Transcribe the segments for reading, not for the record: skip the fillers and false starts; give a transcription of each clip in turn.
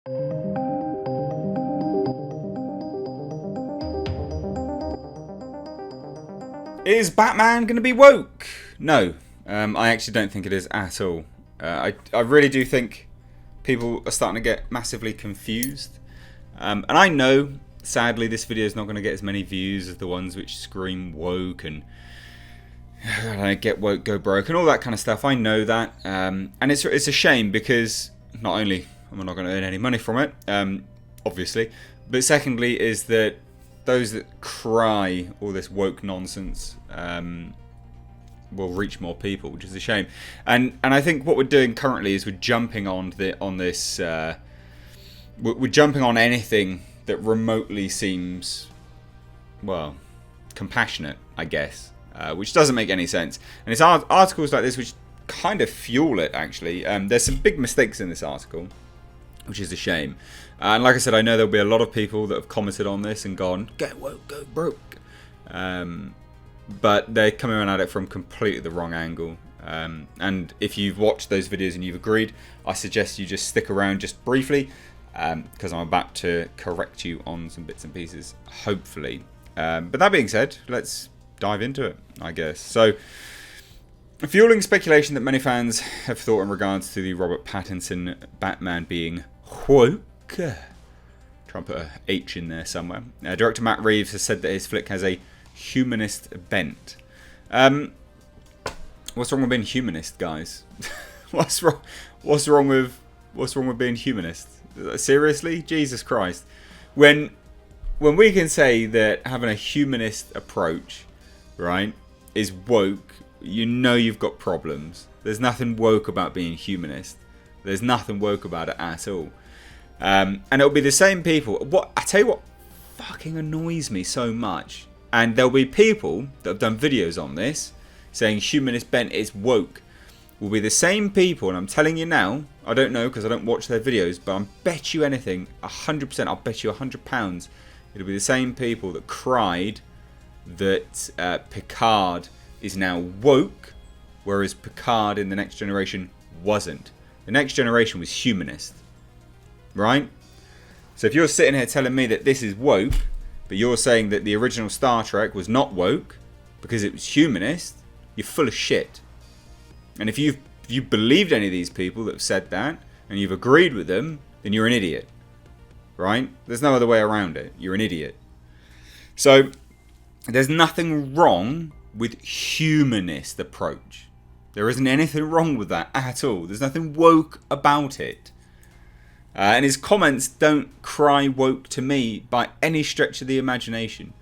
Is Batman going to be woke? No, I actually don't think it is at all. I really do think people are starting to get massively confused. And I know, sadly, this video is not going to get as many views as the ones which scream woke and get woke, go broke, and all that kind of stuff. I know that. And it's a shame because not only am I not going to earn any money from it, obviously, but secondly is that those that cry all this woke nonsense will reach more people, which is a shame. And I think what we're doing currently is we're jumping on this. We're jumping on anything that remotely seems, well, compassionate, I guess, which doesn't make any sense. And it's articles like this which kind of fuel it. Actually, there's some big mistakes in this article, which is a shame. And like I said, I know there'll be a lot of people that have commented on this and gone, get woke, go broke. But they're coming around at it from completely the wrong angle. And if you've watched those videos and you've agreed, I suggest you just stick around just briefly, because I'm about to correct you on some bits and pieces, hopefully. But that being said, let's dive into it, I guess. So, fueling speculation that many fans have thought in regards to the Robert Pattinson Batman being woke. Try and put a H in there somewhere. Director Matt Reeves has said that his flick has a humanist bent. What's wrong with being humanist, guys? What's wrong with being humanist? Seriously, Jesus Christ! When we can say that having a humanist approach, right, is woke, you know you've got problems. There's nothing woke about being humanist. There's nothing woke about it at all. And it'll be the same people. I tell you what fucking annoys me so much. And there'll be people that have done videos on this saying humanist bent is woke. Will be the same people, and I'm telling you now, I don't know because I don't watch their videos, but I bet you anything, 100%, I'll bet you £100, it'll be the same people that cried that Picard is now woke, whereas Picard in The Next Generation wasn't. The Next Generation was humanist. Right? So if you're sitting here telling me that this is woke, but you're saying that the original Star Trek was not woke because it was humanist, you're full of shit. And if you believed any of these people that have said that and you've agreed with them, then you're an idiot. Right? There's no other way around it. You're an idiot. So there's nothing wrong with humanist approach. There isn't anything wrong with that at all. There's nothing woke about it. And his comments don't cry woke to me by any stretch of the imagination.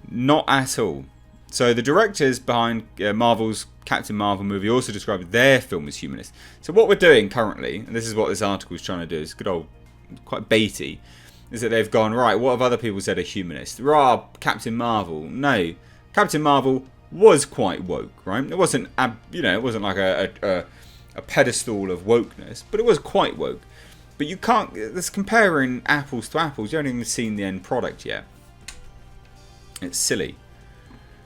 Not at all. So the directors behind Marvel's Captain Marvel movie also described their film as humanist. So what we're doing currently, and this is what this article is trying to do, is good old, quite baity, is that they've gone, right, what have other people said are humanist? Captain Marvel. No. Captain Marvel was quite woke, right? It wasn't, it wasn't like a pedestal of wokeness, but it was quite woke. But you can't, that's comparing apples to apples. You haven't even seen the end product yet. It's silly.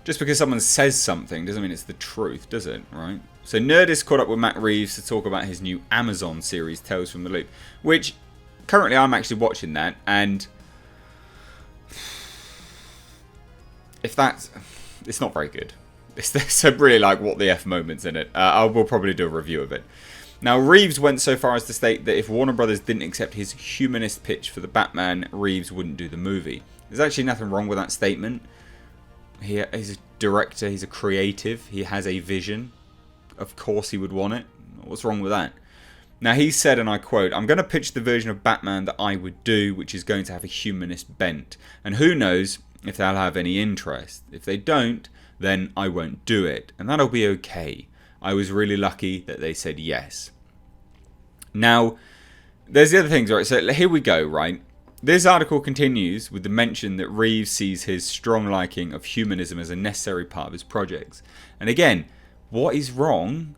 Just because someone says something doesn't mean it's the truth, does it? Right? So Nerdist caught up with Matt Reeves to talk about his new Amazon series, Tales from the Loop. Which, currently I'm actually watching that. And it's not very good. It's really like what the F moments in it. I will probably do a review of it. Now, Reeves went so far as to state that if Warner Brothers didn't accept his humanist pitch for the Batman, Reeves wouldn't do the movie. There's actually nothing wrong with that statement. He's a director, he's a creative, he has a vision. Of course he would want it. What's wrong with that? Now, he said, and I quote, "I'm going to pitch the version of Batman that I would do, which is going to have a humanist bent. And who knows if they'll have any interest. If they don't, then I won't do it. And that'll be okay. I was really lucky that they said yes." Now, there's the other things, right? So here we go, right? This article continues with the mention that Reeves sees his strong liking of humanism as a necessary part of his projects. And again, what is wrong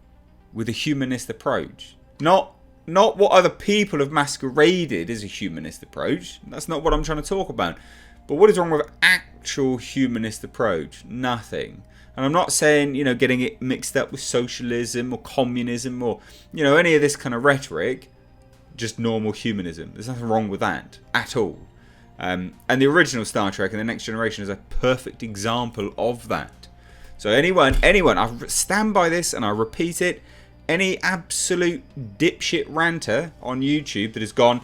with a humanist approach? Not what other people have masqueraded as a humanist approach. That's not what I'm trying to talk about. But what is wrong with actual humanist approach? Nothing. And I'm not saying, getting it mixed up with socialism or communism or, any of this kind of rhetoric. just normal humanism. There's nothing wrong with that at all. And the original Star Trek and The Next Generation is a perfect example of that. So anyone, I stand by this and I repeat it. Any absolute dipshit ranter on YouTube that has gone,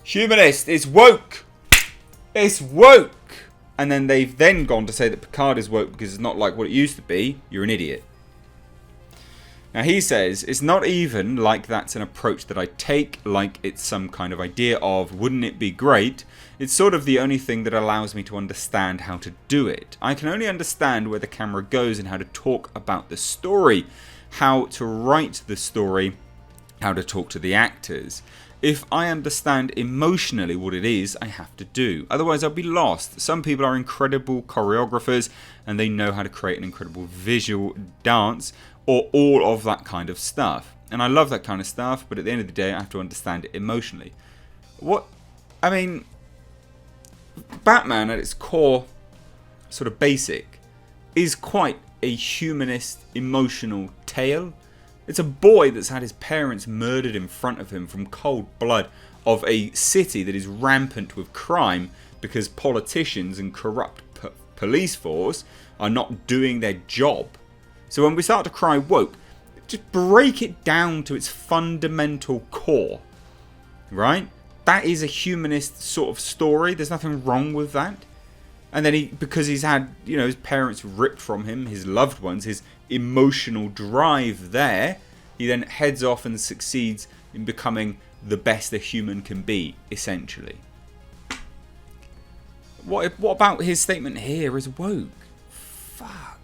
humanist, it's woke. It's woke. And then they've then gone to say that Picard is woke because it's not like what it used to be. You're an idiot. Now he says, it's not even like that's an approach that I take, like it's some kind of idea of, wouldn't it be great? It's sort of the only thing that allows me to understand how to do it. I can only understand where the camera goes and how to talk about the story, how to write the story, how to talk to the actors. If I understand emotionally what it is I have to do. Otherwise I'll be lost. Some people are incredible choreographers and they know how to create an incredible visual dance or all of that kind of stuff. And I love that kind of stuff, but at the end of the day I have to understand it emotionally. Batman at its core, sort of basic, is quite a humanist, emotional tale. It's a boy that's had his parents murdered in front of him from cold blood of a city that is rampant with crime because politicians and corrupt police force are not doing their job. So when we start to cry woke, just break it down to its fundamental core, right? That is a humanist sort of story. There's nothing wrong with that. And then because he's had, his parents ripped from him, his loved ones, his emotional drive there, he then heads off and succeeds in becoming the best a human can be, essentially. What about his statement here is woke? Fuck.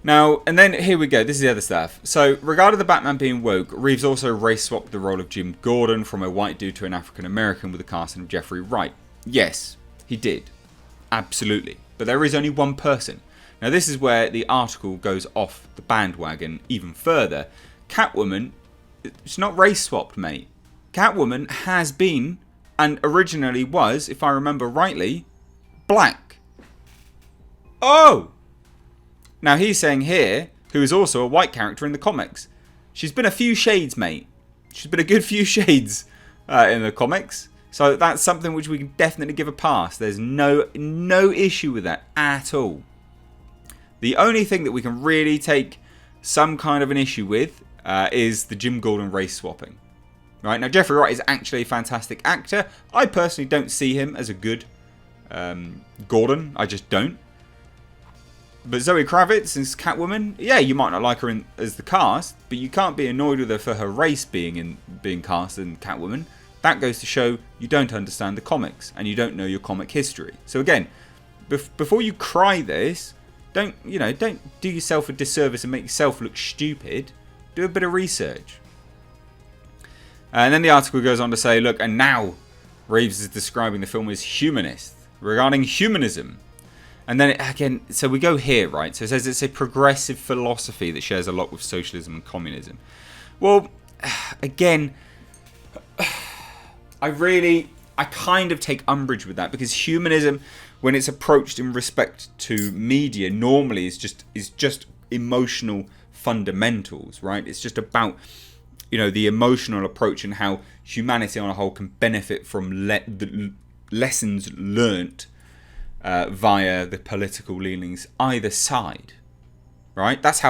Now, and then here we go. This is the other stuff. So, regarding the Batman being woke, Reeves also race swapped the role of Jim Gordon from a white dude to an African American with the casting of Jeffrey Wright. Yes, he did. Absolutely. But there is only one person. Now, this is where the article goes off the bandwagon even further. Catwoman, it's not race swapped, mate. Catwoman has been, and originally was, if I remember rightly, black. Oh! Now he's saying here, who is also a white character in the comics. She's been a few shades, mate. She's been a good few shades in the comics. So that's something which we can definitely give a pass. There's no issue with that at all. The only thing that we can really take some kind of an issue with is the Jim Gordon race swapping. Right, now Jeffrey Wright is actually a fantastic actor. I personally don't see him as a good Gordon. I just don't. But Zoe Kravitz as Catwoman, yeah, you might not like her as the cast, but you can't be annoyed with her for her race being cast in Catwoman. That goes to show you don't understand the comics and you don't know your comic history. So again, before you cry this, don't do yourself a disservice and make yourself look stupid. Do a bit of research. And then the article goes on to say, look, and now Reeves is describing the film as humanist, regarding humanism. And then again, so we go here, right? So it says it's a progressive philosophy that shares a lot with socialism and communism. Well, again, I kind of take umbrage with that because humanism, when it's approached in respect to media, normally is just emotional fundamentals, right? It's just about the emotional approach and how humanity on a whole can benefit from the lessons learnt via the political leanings either side, right? That's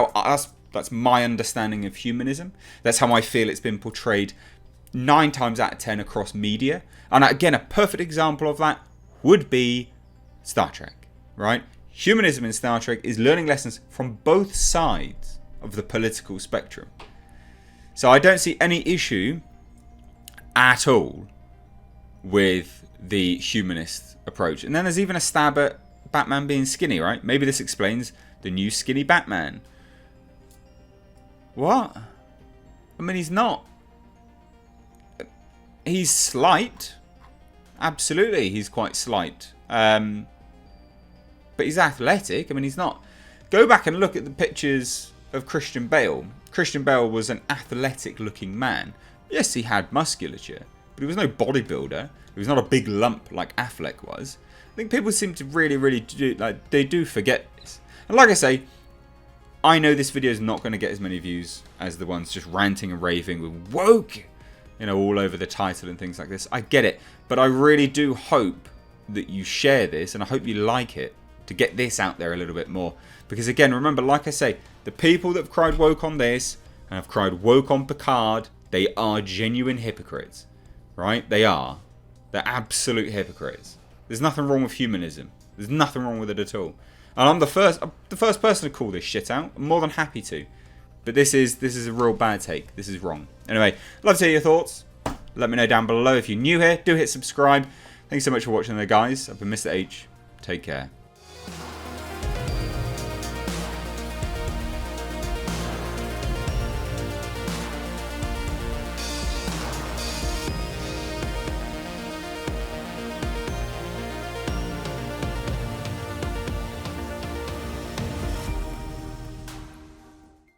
my understanding of humanism. That's how I feel it's been portrayed 9 times out of 10 across media. And again, a perfect example of that would be Star Trek, right? Humanism in Star Trek is learning lessons from both sides of the political spectrum. So I don't see any issue at all with the humanist approach. And then there's even a stab at Batman being skinny, right? Maybe this explains the new skinny Batman. What? I mean, he's not. He's slight. Absolutely, he's quite slight. But he's athletic. I mean, he's not. Go back and look at the pictures of Christian Bale. Christian Bale was an athletic looking man. Yes, he had musculature, but he was no bodybuilder. He was not a big lump like Affleck was. I think people seem to really do, they do forget this. And like I say, I know this video is not going to get as many views as the ones just ranting and raving with woke. you know, all over the title and things like this. I get it. But I really do hope that you share this, and I hope you like it, to get this out there a little bit more. Because again, remember, like I say, the people that have cried woke on this and have cried woke on Picard, they are genuine hypocrites. Right? They are. They're absolute hypocrites. There's nothing wrong with humanism. There's nothing wrong with it at all. And I'm the first person to call this shit out. I'm more than happy to. But this is a real bad take. This is wrong. Anyway, love to hear your thoughts. Let me know down below. If you're new here, do hit subscribe. Thanks so much for watching there, guys. I've been Mr. H. Take care.